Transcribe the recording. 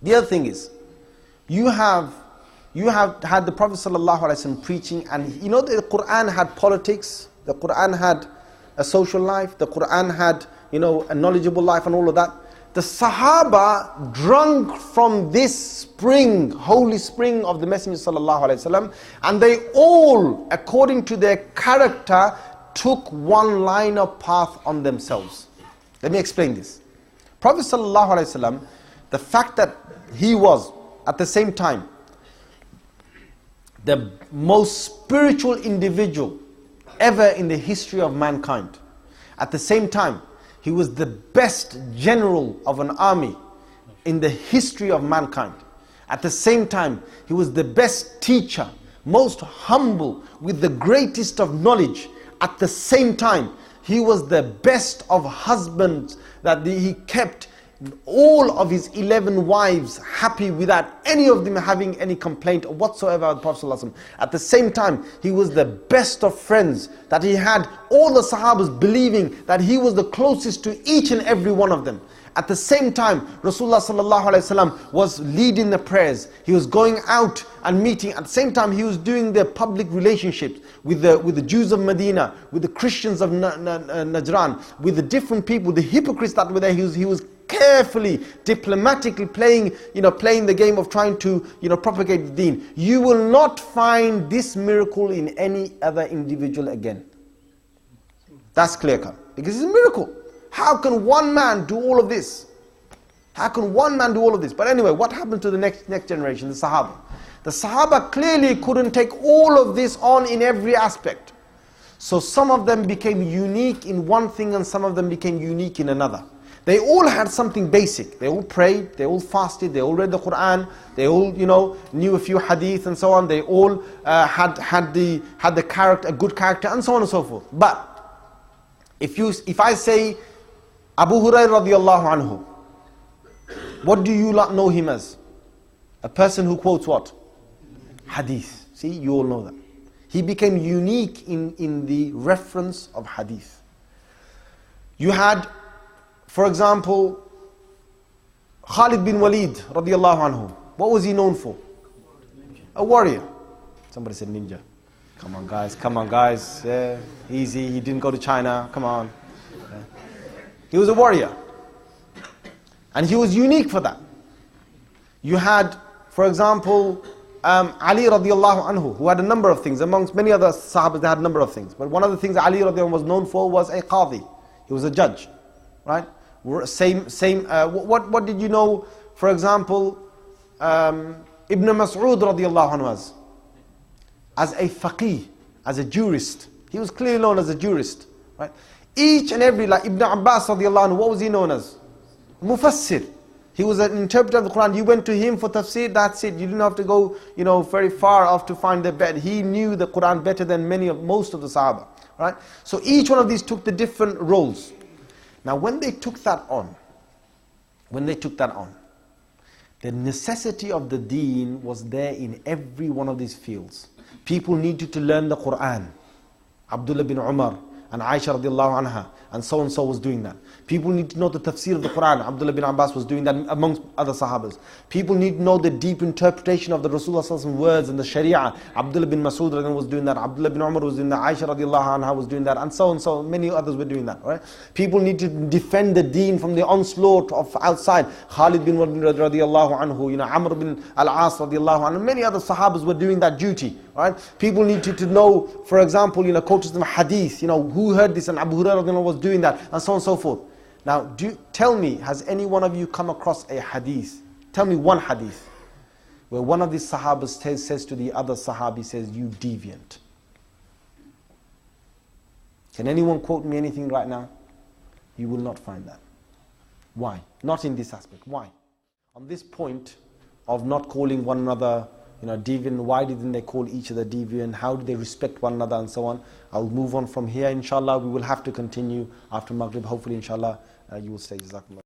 The other thing is, you have had the Prophet ﷺ preaching, and you know the Quran had politics, the Quran had a social life, the Quran had, you know, a knowledgeable life and all of that. The Sahaba drank from this spring, holy spring of the Messenger ﷺ, and they all, according to their character, took one line of path on themselves. Let me explain this. Prophet ﷺ, the fact that he was at the same time the most spiritual individual ever in the history of mankind, at the same time he was the best general of an army in the history of mankind, at the same time he was the best teacher, most humble, with the greatest of knowledge, at the same time he was the best of husbands, that he kept all of his 11 wives happy without any of them having any complaint whatsoever about the Prophet ﷺ. At the same time, he was the best of friends, that he had all the Sahabas believing that he was the closest to each and every one of them. At the same time, Rasulullah ﷺ was leading the prayers. He was going out and meeting. At the same time, he was doing the public relationships with the Jews of Medina, with the Christians of Najran, with the different people, the hypocrites that were there. He was carefully, diplomatically playing the game of trying to, propagate the deen. You will not find this miracle in any other individual again. That's clear cut. Because it's a miracle. How can one man do all of this? How can one man do all of this? But anyway, what happened to the next generation, the Sahaba? The Sahaba clearly couldn't take all of this on in every aspect. So some of them became unique in one thing and some of them became unique in another. They all had something basic. They all prayed, they all fasted, they all read the Quran, they all, knew a few hadith and so on. They all had the character, a good character, and so on and so forth. But if I say Abu Hurairah radiallahu anhu, what do you not know him as? A person who quotes what? Hadith. See, you all know that. He became unique in the reference of hadith. You had, for example, Khalid bin Walid radiallahu anhu. What was he known for? A warrior. Somebody said ninja. Come on guys. Yeah, easy. He didn't go to China. Come on. Yeah. He was a warrior. And he was unique for that. You had, for example, Ali radiallahu anhu, who had a number of things. Amongst many other Sahabas, they had a number of things. But one of the things Ali radiallahu anhu was known for was a qadi. He was a judge. Right? What did you know, for example, Ibn Mas'ud radiallahu anhu as a faqih, as a jurist. He was clearly known as a jurist. Right? Each and every, like Ibn Abbas radiallahu anhu, what was he known as? Mufassir. He was an interpreter of the Quran. You went to him for tafsir, that's it. You didn't have to go, very far off to find the bed. He knew the Quran better than most of the Sahaba. Right? So each one of these took the different roles. Now when they took that on, the necessity of the deen was there in every one of these fields. People needed to learn the Quran. Abdullah bin Umar and Aisha radiallahu anha and so was doing that. People need to know the tafsir of the Quran. Abdullah bin Abbas was doing that amongst other Sahabas. People need to know the deep interpretation of the Rasulullah words and the Sharia. Abdullah bin Mas'ud was doing that. Abdullah bin Umar was doing that. Aisha radiallahu anha was doing that. And so many others were doing that. Right? People need to defend the deen from the onslaught of outside. Khalid bin Walid radiallahu anhu, Amr bin al-As radiallahu anhu, many other Sahabas were doing that duty. Right? People needed to know, for example, quotes of hadith, who heard this, and Abu Hurairah was doing that, and so on and so forth. Now, tell me, has any one of you come across a hadith? Tell me one hadith where one of these Sahabas says to the other Sahabi, says, you deviant. Can anyone quote me anything right now? You will not find that. Why? Not in this aspect. Why? On this point of not calling one another deviant, why didn't they call each other deviant? How do they respect one another and so on? I'll move on from here, inshallah. We will have to continue after Maghrib. Hopefully, inshallah, you will stay. Jazakumullah.